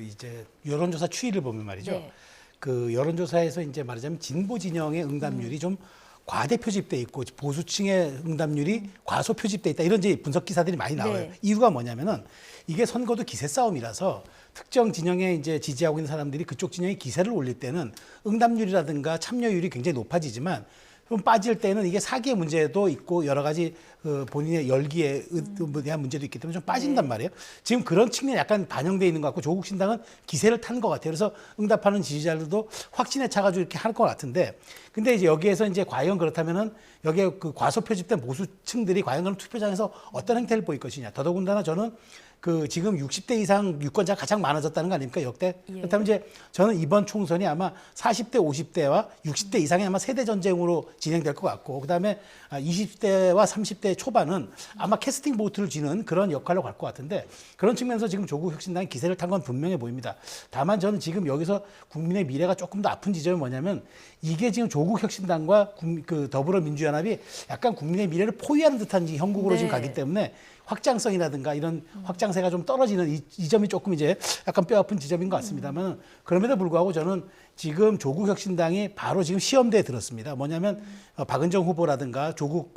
이제 여론조사 추이를 보면 말이죠. 네. 그 여론조사에서 이제 말하자면 진보 진영의 응답률이 좀 과대 표집돼 있고 보수층의 응답률이 과소 표집돼 있다 이런 이제 분석 기사들이 많이 나와요. 네. 이유가 뭐냐면은 이게 선거도 기세 싸움이라서 특정 진영에 이제 지지하고 있는 사람들이 그쪽 진영에 기세를 올릴 때는 응답률이라든가 참여율이 굉장히 높아지지만 좀 빠질 때는 이게 사기의 문제도 있고 여러 가지 본인의 열기에 대한 문제도 있기 때문에 좀 빠진단 말이에요. 지금 그런 측면이 약간 반영돼 있는 것 같고 조국 신당은 기세를 탄 것 같아요. 그래서 응답하는 지지자들도 확신에 차가지고 이렇게 할 것 같은데, 근데 이제 여기에서 이제 과연 그렇다면은 여기에 그 과소 표집된 보수층들이 과연 그럼 투표장에서 어떤 행태를 보일 것이냐. 더더군다나 저는 그 지금 60대 이상 유권자가 가장 많아졌다는 거 아닙니까 역대? 예. 그렇다면 이제 저는 이번 총선이 아마 40대, 50대와 60대 이상의 아마 세대 전쟁으로 진행될 것 같고, 그다음에 20대와 30대 초반은 아마 캐스팅 보트를 쥐는 그런 역할로 갈 것 같은데, 그런 측면에서 지금 조국 혁신당이 기세를 탄 건 분명해 보입니다. 다만 저는 지금 여기서 국민의 미래가 조금 더 아픈 지점이 뭐냐면 이게 지금 조국 혁신당과 그 더불어민주연합이 약간 국민의 미래를 포위하는 듯한 형국으로 네. 지금 가기 때문에 확장성이라든가 이런 확장세가 좀 떨어지는 이 점이 조금 이제 약간 뼈아픈 지점인 것 같습니다만, 그럼에도 불구하고 저는 지금 조국 혁신당이 바로 지금 시험대에 들었습니다. 뭐냐면 박은정 후보라든가 조국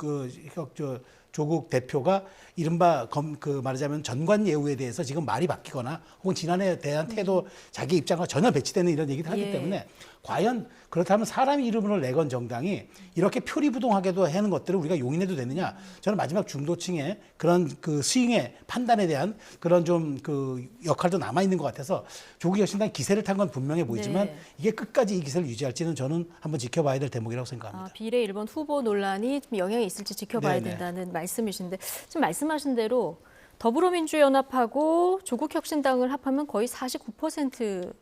대표가 이른바 말하자면 전관 예우에 대해서 지금 말이 바뀌거나 혹은 지난해에 대한 태도, 자기 입장과 전혀 배치되는 이런 얘기를 하기 예. 때문에 과연 그렇다면 사람 이름으로 내건 정당이 이렇게 표리부동하게도 하는 것들을 우리가 용인해도 되느냐? 저는 마지막 중도층의 그런 그 스윙의 판단에 대한 그런 좀 그 역할도 남아 있는 것 같아서 조국 혁신당이 기세를 탄 건 분명해 보이지만 네. 이게 끝까지 이 기세를 유지할지는 저는 한번 지켜봐야 될 대목이라고 생각합니다. 비례 1번 후보 논란이 좀 영향이 있을지 지켜봐야 네네. 된다는 말씀이신데, 지금 말씀하신 대로 더불어민주연합하고 조국혁신당을 합하면 거의 49%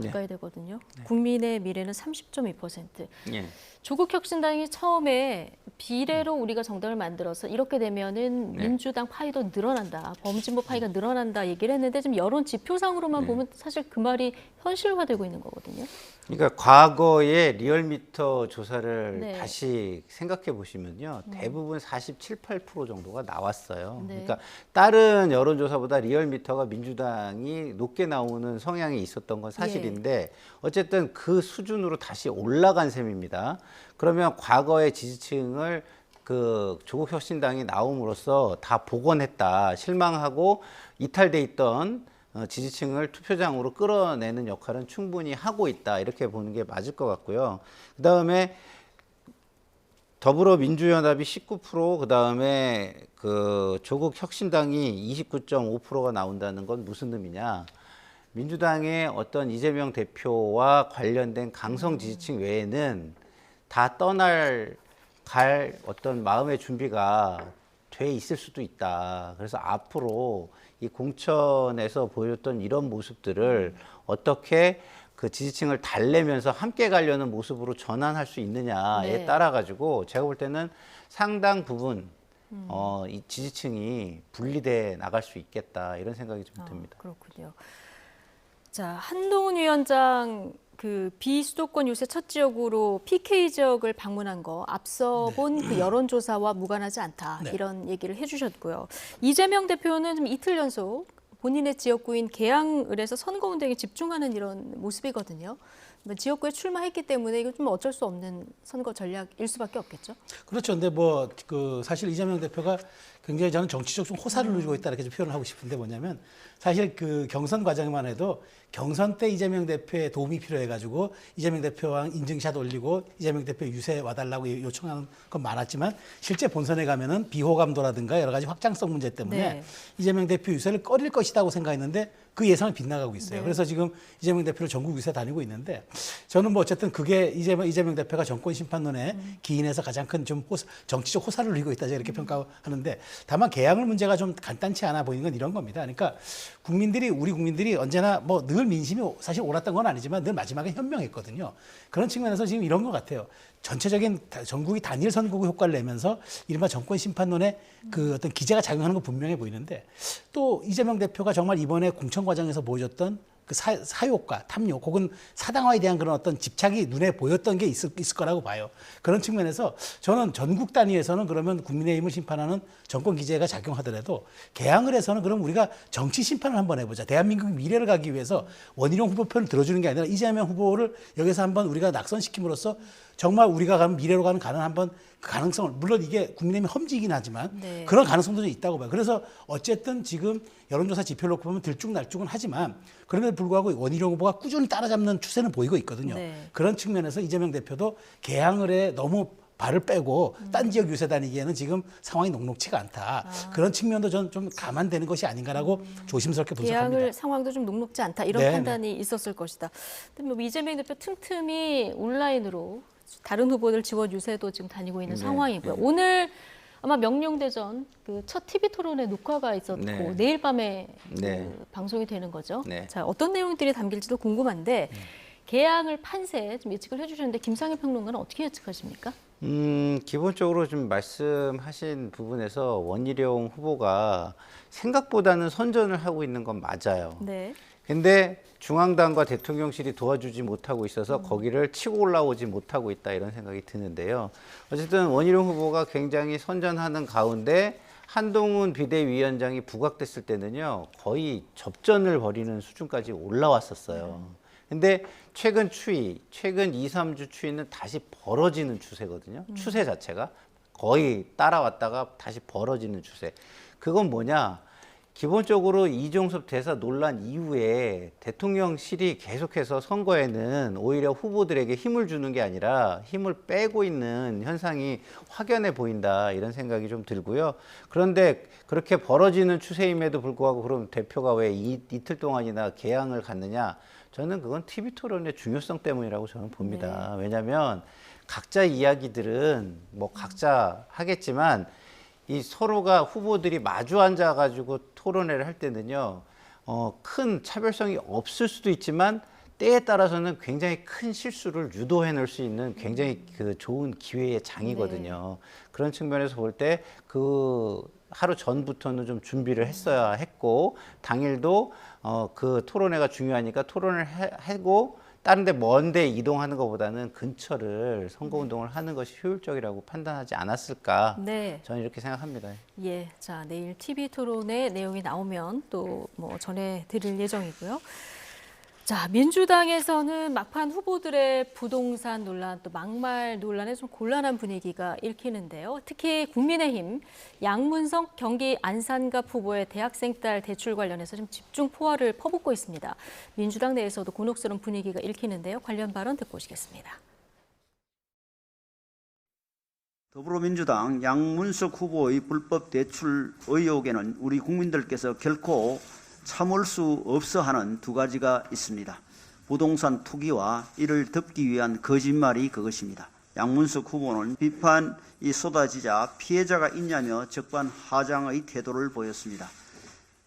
가까이 되거든요. 국민의 미래는 30.2%. 예. 조국혁신당이 처음에 비례로 우리가 정당을 만들어서 이렇게 되면은 네. 민주당 파이도 늘어난다, 범진보 파이가 늘어난다 얘기를 했는데 지금 여론 지표상으로만 보면 사실 그 말이 현실화되고 있는 거거든요. 그러니까 과거의 리얼미터 조사를 네. 다시 생각해 보시면요. 대부분 47, 8% 정도가 나왔어요. 네. 그러니까 다른 여론조사보다 리얼미터가 민주당이 높게 나오는 성향이 있었던 건 사실인데 어쨌든 그 수준으로 다시 올라간 셈입니다. 그러면 과거의 지지층을 그 조국 혁신당이 나옴으로써 다 복원했다, 실망하고 이탈돼 있던 지지층을 투표장으로 끌어내는 역할은 충분히 하고 있다, 이렇게 보는 게 맞을 것 같고요. 그다음에 더불어민주연합이 19%, 그다음에 그 조국 혁신당이 29.5%가 나온다는 건 무슨 의미냐? 민주당의 어떤 이재명 대표와 관련된 강성 지지층 외에는 다 갈 어떤 마음의 준비가 돼 있을 수도 있다. 그래서 앞으로 이 공천에서 보였던 이런 모습들을 어떻게 그 지지층을 달래면서 함께 가려는 모습으로 전환할 수 있느냐에 네. 따라 가지고 제가 볼 때는 상당 부분 이 지지층이 분리돼 나갈 수 있겠다, 이런 생각이 좀 듭니다. 그렇군요. 자, 한동훈 위원장 그 비수도권 유세 첫 지역으로 PK 지역을 방문한 거 앞서 본 그 여론조사와 무관하지 않다, 네. 이런 얘기를 해주셨고요. 이재명 대표는 좀 이틀 연속 본인의 지역구인 계양을 해서 선거 운동에 집중하는 이런 모습이거든요. 지역구에 출마했기 때문에 이건 좀 어쩔 수 없는 선거 전략일 수밖에 없겠죠. 그렇죠. 근데 사실 이재명 대표가 굉장히 저는 정치적 좀 호사를 누리고 있다, 이렇게 좀 표현을 하고 싶은데, 뭐냐면 사실 그 경선 과정만 해도 경선 때 이재명 대표의 도움이 필요해가지고 이재명 대표와 인증샷 올리고 이재명 대표 유세 와달라고 요청하는 건 많았지만 실제 본선에 가면은 비호감도라든가 여러 가지 확장성 문제 때문에 네. 이재명 대표 유세를 꺼릴 것이라고 생각했는데 그 예상은 빗나가고 있어요. 네. 그래서 지금 이재명 대표를 전국 유세 다니고 있는데, 저는 어쨌든 그게 이재명 대표가 정권 심판론에 기인해서 가장 큰 좀 정치적 호사를 누리고 있다, 이렇게 평가하는데, 다만 개항을 문제가 좀 간단치 않아 보이는 건 이런 겁니다. 그러니까 우리 국민들이 언제나 늘 민심이 사실 옳았던 건 아니지만 늘 마지막에 현명했거든요. 그런 측면에서 지금 이런 것 같아요. 전체적인 전국이 단일 선거구 효과를 내면서 이른바 정권 심판론에 그 어떤 기제가 작용하는 건 분명해 보이는데, 또 이재명 대표가 정말 이번에 공천 과정에서 보여줬던 그 사욕과 탐욕 혹은 사당화에 대한 그런 어떤 집착이 눈에 보였던 게 있을 거라고 봐요. 그런 측면에서 저는 전국 단위에서는 그러면 국민의힘을 심판하는 정권 기재가 작용하더라도 개항을 해서는 그럼 우리가 정치 심판을 한번 해보자. 대한민국 미래를 가기 위해서 원희룡 후보 편을 들어주는 게 아니라 이재명 후보를 여기서 한번 우리가 낙선시킴으로써 정말 우리가 가는 미래로 가는 한번 그 가능성을, 물론 이게 국민의힘이 험지긴 하지만 네. 그런 가능성도 좀 있다고 봐요. 그래서 어쨌든 지금 여론조사 지표를 놓고 보면 들쭉날쭉은 하지만 그럼에도 불구하고 원희룡 후보가 꾸준히 따라잡는 추세는 보이고 있거든요. 네. 그런 측면에서 이재명 대표도 개항을 해 너무 발을 빼고 딴 지역 유세 다니기에는 지금 상황이 녹록치가 않다. 그런 측면도 저는 좀 감안되는 것이 아닌가라고 조심스럽게 분석합니다. 개항을 상황도 좀 녹록지 않다 이런 네, 판단이 있었을 것이다. 근데 뭐 이재명 대표 틈틈이 온라인으로 다른 후보들 지원 유세도 지금 다니고 있는 상황이고요. 오늘 아마 명령대전 그 첫 TV 토론회 녹화가 있었고 네. 내일 밤에 네. 그 방송이 되는 거죠. 네. 자, 어떤 내용들이 담길지도 궁금한데 개항을 판세 좀 예측을 해주셨는데 김상희 평론가는 어떻게 예측하십니까? 기본적으로 좀 말씀하신 부분에서 원희룡 후보가 생각보다는 선전을 하고 있는 건 맞아요. 네. 근데 중앙당과 대통령실이 도와주지 못하고 있어서 거기를 치고 올라오지 못하고 있다 이런 생각이 드는데요. 어쨌든 원희룡 후보가 굉장히 선전하는 가운데 한동훈 비대위원장이 부각됐을 때는요, 거의 접전을 벌이는 수준까지 올라왔었어요. 근데 최근 2, 3주 추이는 다시 벌어지는 추세거든요. 추세 자체가 거의 따라왔다가 다시 벌어지는 추세. 그건 뭐냐? 기본적으로 이종섭 대사 논란 이후에 대통령실이 계속해서 선거에는 오히려 후보들에게 힘을 주는 게 아니라 힘을 빼고 있는 현상이 확연해 보인다 이런 생각이 좀 들고요. 그런데 그렇게 벌어지는 추세임에도 불구하고 그럼 대표가 왜 이틀 동안이나 개항을 갔느냐? 저는 그건 TV 토론의 중요성 때문이라고 저는 봅니다. 네. 왜냐하면 각자 이야기들은 뭐 각자 하겠지만 이 서로가 후보들이 마주 앉아가지고 토론회를 할 때는요, 큰 차별성이 없을 수도 있지만 때에 따라서는 굉장히 큰 실수를 유도해낼 수 있는 굉장히 그 좋은 기회의 장이거든요. 그런 측면에서 볼 때 그 하루 전부터는 좀 준비를 했어야 했고 당일도 그 토론회가 중요하니까 토론을 하고 다른 데 먼 데 이동하는 것보다는 근처를 선거운동을 하는 것이 효율적이라고 판단하지 않았을까. 네. 저는 이렇게 생각합니다. 예, 자 내일 TV 토론의 내용이 나오면 또 뭐 전해드릴 예정이고요. 자, 민주당에서는 막판 후보들의 부동산 논란, 또 막말 논란에 좀 곤란한 분위기가 읽히는데요. 특히 국민의힘 양문석 경기 안산갑 후보의 대학생 딸 대출 관련해서 좀 집중 포화를 퍼붓고 있습니다. 민주당 내에서도 곤혹스러운 분위기가 읽히는데요. 관련 발언 듣고 오시겠습니다. 더불어민주당 양문석 후보의 불법 대출 의혹에는 우리 국민들께서 결코 참을 수 없어 하는 두 가지가 있습니다. 부동산 투기와 이를 덮기 위한 거짓말이 그것입니다. 양문석 후보는 비판이 쏟아지자 피해자가 있냐며 적반하장의 태도를 보였습니다.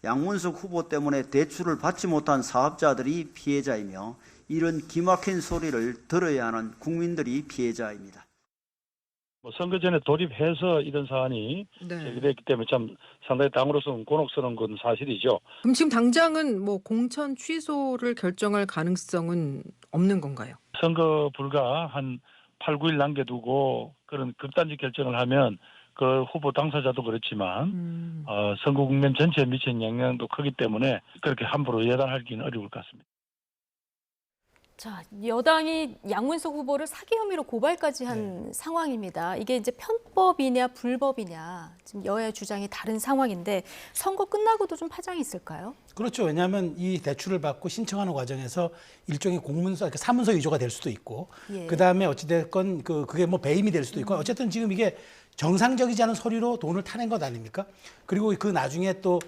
양문석 후보 때문에 대출을 받지 못한 사업자들이 피해자이며 이런 기막힌 소리를 들어야 하는 국민들이 피해자입니다. 선거 전에 돌입해서 이런 사안이 제기됐기 때문에 참 상당히 당으로서는 곤혹스러운 건 사실이죠. 그럼 지금 당장은 뭐 공천 취소를 결정할 가능성은 없는 건가요? 선거 불과 한 8, 9일 남겨두고 그런 극단적 결정을 하면 그 후보 당사자도 그렇지만 선거 국면 전체에 미치는 영향도 크기 때문에 그렇게 함부로 예단하기는 어려울 것 같습니다. 자, 여당이 양문석 후보를 사기 혐의로 고발까지 한 상황입니다. 이게 이제 편법이냐 불법이냐 지금 여야의 주장이 다른 상황인데 선거 끝나고도 좀 파장이 있을까요? 그렇죠. 왜냐하면 이 대출을 받고 신청하는 과정에서 일종의 공문서, 그러니까 사문서 위조가 될 수도 있고, 예. 그 다음에 어찌됐건 그게 뭐 배임이 될 수도 있고, 어쨌든 지금 이게 정상적이지 않은 서류로 돈을 타낸 것 아닙니까? 그리고 그 나중에 또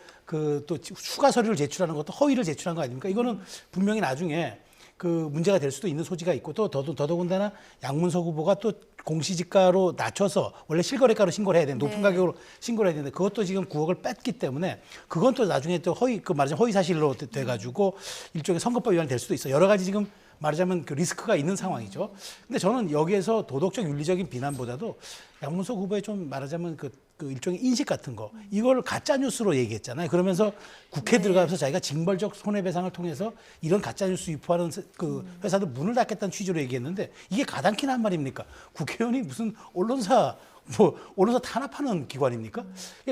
추가 서류를 제출하는 것도 허위를 제출한 거 아닙니까? 이거는 분명히 나중에 그 문제가 될 수도 있는 소지가 있고 또 더더군다나 양문석 후보가 또 공시지가로 낮춰서 원래 실거래가로 신고를 해야 되는데 높은 가격으로 신고를 해야 되는데 그것도 지금 9억을 뺐기 때문에 그건 또 나중에 또 말하자면 허위 사실로 돼가지고 일종의 선거법 위반이 될 수도 있어. 여러 가지 지금 말하자면 그 리스크가 있는 상황이죠. 근데 저는 여기에서 도덕적 윤리적인 비난보다도 양문석 후보의 좀 말하자면 그 일종의 인식 같은 거 이걸 가짜 뉴스로 얘기했잖아요. 그러면서 국회 들어가면서 자기가 징벌적 손해배상을 통해서 이런 가짜 뉴스 유포하는 그 회사들 문을 닫겠다는 취지로 얘기했는데 이게 가당키나 한 말입니까? 국회의원이 무슨 언론사 탄압하는 기관입니까?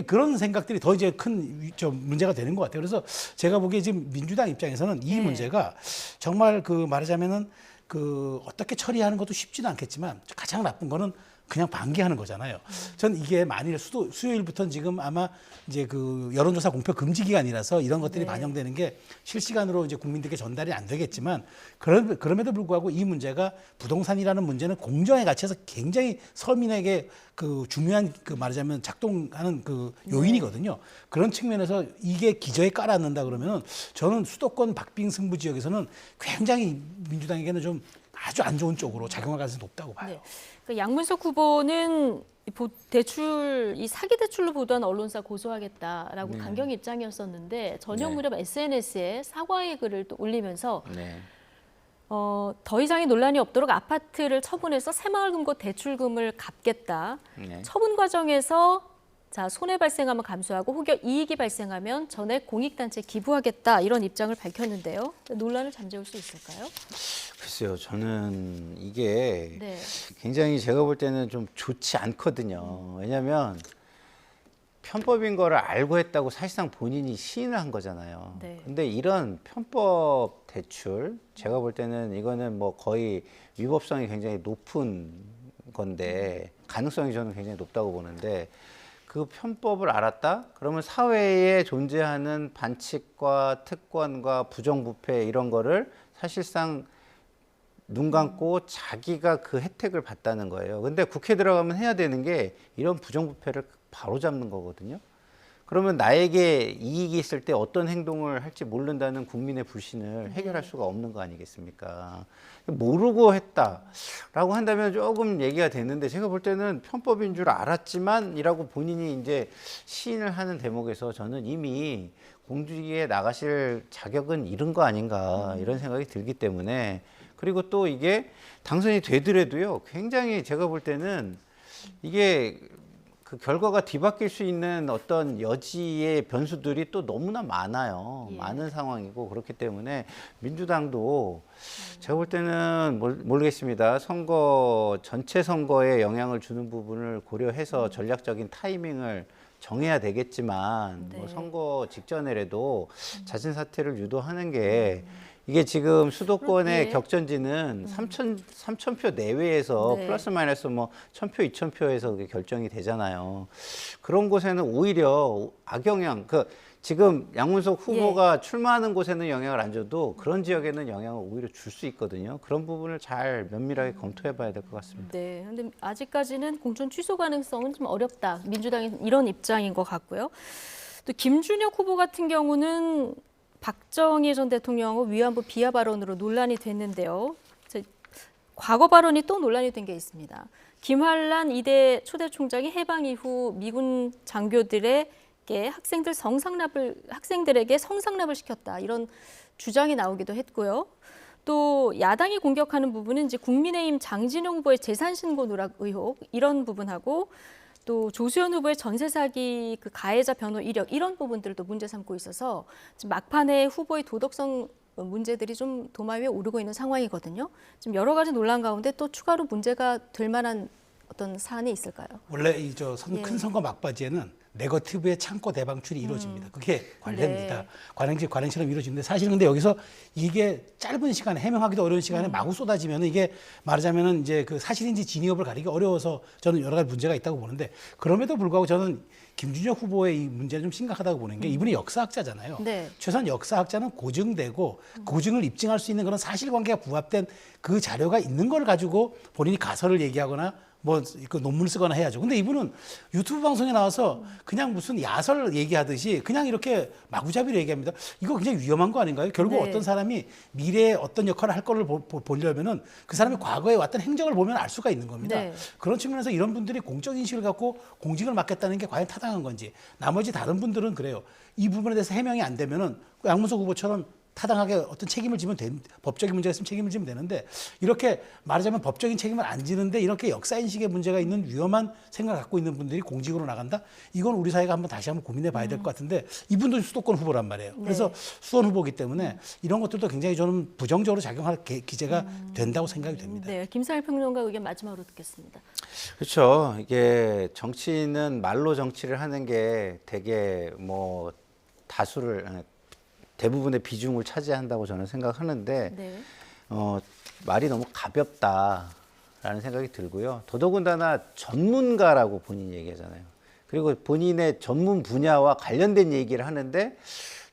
그런 생각들이 더 이제 큰 문제가 되는 것 같아요. 그래서 제가 보기에 지금 민주당 입장에서는 이 문제가 정말 그 말하자면은 그 어떻게 처리하는 것도 쉽지는 않겠지만 가장 나쁜 거는 그냥 방기하는 거잖아요. 전 이게 만일 수요일부터는 지금 아마 이제 그 여론조사 공표 금지 기간이라서 이런 것들이 반영되는 게 실시간으로 이제 국민들께 전달이 안 되겠지만 그럼에도 불구하고 이 문제가 부동산이라는 문제는 공정의 가치에서 굉장히 서민에게 그 중요한 그 말하자면 작동하는 그 요인이거든요. 그런 측면에서 이게 기저에 깔아앉는다 그러면은 저는 수도권 박빙승부 지역에서는 굉장히 민주당에게는 좀 아주 안 좋은 쪽으로 작용할 가능성이 높다고 봐요. 네. 그 양문석 후보는 대출 이 사기 대출로 보도한 언론사 고소하겠다라고 강경 입장이었었는데 저녁 무렵 SNS에 사과의 글을 또 올리면서 더 이상의 논란이 없도록 아파트를 처분해서 새마을금고 대출금을 갚겠다. 처분 과정에서 손해 발생하면 감수하고 혹여 이익이 발생하면 전액 공익단체에 기부하겠다 이런 입장을 밝혔는데요. 논란을 잠재울 수 있을까요? 글쎄요. 저는 이게 굉장히 제가 볼 때는 좀 좋지 않거든요. 왜냐하면 편법인 거를 알고 했다고 사실상 본인이 시인을 한 거잖아요. 근데 이런 편법 대출 제가 볼 때는 이거는 뭐 거의 위법성이 굉장히 높은 건데 가능성이 저는 굉장히 높다고 보는데 그 편법을 알았다? 그러면 사회에 존재하는 반칙과 특권과 부정부패 이런 거를 사실상 눈 감고 자기가 그 혜택을 받다는 거예요. 근데 국회 들어가면 해야 되는 게 이런 부정부패를 바로잡는 거거든요. 그러면 나에게 이익이 있을 때 어떤 행동을 할지 모른다는 국민의 불신을 해결할 수가 없는 거 아니겠습니까? 모르고 했다라고 한다면 조금 얘기가 되는데 제가 볼 때는 편법인 줄 알았지만 이라고 본인이 이제 시인을 하는 대목에서 저는 이미 공직에 나가실 자격은 잃은 거 아닌가 이런 생각이 들기 때문에 그리고 또 이게 당선이 되더라도요 굉장히 제가 볼 때는 이게 그 결과가 뒤바뀔 수 있는 어떤 여지의 변수들이 또 너무나 많아요. 많은 상황이고 그렇기 때문에 민주당도 제가 볼 때는 모르겠습니다. 전체 선거에 영향을 주는 부분을 고려해서 전략적인 타이밍을 정해야 되겠지만 뭐 선거 직전에라도 자진 사퇴를 유도하는 게 이게 지금 수도권의 격전지는 3,000표 내외에서 플러스 마이너스 뭐 1,000표, 2,000표에서 그게 결정이 되잖아요. 그런 곳에는 오히려 악영향, 지금 양문석 후보가 출마하는 곳에는 영향을 안 줘도 그런 지역에는 영향을 오히려 줄 수 있거든요. 그런 부분을 잘 면밀하게 검토해 봐야 될 것 같습니다. 네, 근데 아직까지는 공천 취소 가능성은 좀 어렵다. 민주당이 이런 입장인 것 같고요. 또 김준혁 후보 같은 경우는 박정희 전 대통령하고 위안부 비하 발언으로 논란이 됐는데요. 과거 발언이 또 논란이 된 게 있습니다. 김환란 이대 초대 총장이 해방 이후 미군 장교들에게 학생들에게 성상납을 시켰다 이런 주장이 나오기도 했고요. 또 야당이 공격하는 부분은 이제 국민의힘 장진영 후보의 재산 신고 누락 의혹 이런 부분하고 또 조수현 후보의 전세 사기 그 가해자 변호 이력 이런 부분들도 문제 삼고 있어서 지금 막판에 후보의 도덕성 문제들이 좀 도마 위에 오르고 있는 상황이거든요. 지금 여러 가지 논란 가운데 또 추가로 문제가 될 만한 어떤 사안이 있을까요? 원래 큰 선거 막바지에는 네거티브의 창고 대방출이 이루어집니다. 그게 관례입니다. 관행처럼 이루어지는데 사실은 근데 여기서 이게 짧은 시간에 해명하기도 어려운 시간에 마구 쏟아지면 이게 말하자면은 이제 그 사실인지 진위 여부를 가리기 어려워서 저는 여러 가지 문제가 있다고 보는데 그럼에도 불구하고 저는 김준혁 후보의 이 문제는 좀 심각하다고 보는 게 이분이 역사학자잖아요. 최소한 역사학자는 고증되고 고증을 입증할 수 있는 그런 사실관계가 부합된 그 자료가 있는 걸 가지고 본인이 가설을 얘기하거나 그 논문을 쓰거나 해야죠. 근데 이분은 유튜브 방송에 나와서 그냥 무슨 야설 얘기하듯이 그냥 이렇게 마구잡이로 얘기합니다. 이거 굉장히 위험한 거 아닌가요? 결국 어떤 사람이 미래에 어떤 역할을 할 거를 보려면은 그 사람이 과거에 왔던 행적을 보면 알 수가 있는 겁니다. 그런 측면에서 이런 분들이 공적 인식을 갖고 공직을 맡겠다는 게 과연 타당한 건지 나머지 다른 분들은 그래요. 이 부분에 대해서 해명이 안 되면은 양문석 후보처럼 타당하게 어떤 책임을 지면 법적인 문제가 있으면 책임을 지면 되는데 이렇게 말하자면 법적인 책임을 안 지는데 이렇게 역사인식의 문제가 있는 위험한 생각을 갖고 있는 분들이 공직으로 나간다? 이건 우리 사회가 다시 한번 고민해 봐야 될 것 같은데 이분도 수도권 후보란 말이에요. 그래서 수원 후보이기 때문에 이런 것들도 굉장히 저는 부정적으로 작용할 기제가 된다고 생각이 됩니다. 네, 김상일 평론가 의견 마지막으로 듣겠습니다. 그렇죠. 이게 정치는 말로 정치를 하는 게 되게 뭐 대부분의 비중을 차지한다고 저는 생각하는데 네. 말이 너무 가볍다라는 생각이 들고요. 더더군다나 전문가라고 본인이 얘기하잖아요. 그리고 본인의 전문 분야와 관련된 얘기를 하는데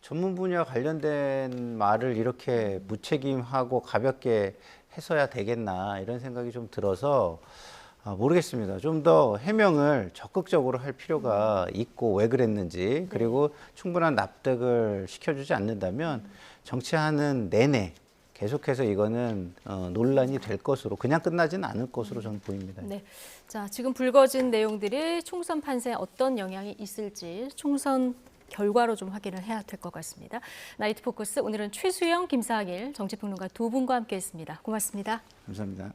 전문 분야와 관련된 말을 이렇게 무책임하고 가볍게 해서야 되겠나 이런 생각이 좀 들어서 모르겠습니다. 좀 더 해명을 적극적으로 할 필요가 있고 왜 그랬는지 그리고 충분한 납득을 시켜주지 않는다면 정치하는 내내 계속해서 이거는 논란이 될 것으로 그냥 끝나지는 않을 것으로 저는 보입니다. 네, 자 지금 불거진 내용들이 총선 판세에 어떤 영향이 있을지 총선 결과로 좀 확인을 해야 될 것 같습니다. 나이트 포커스 오늘은 최수영, 김상일 정치평론가 두 분과 함께했습니다. 고맙습니다. 감사합니다.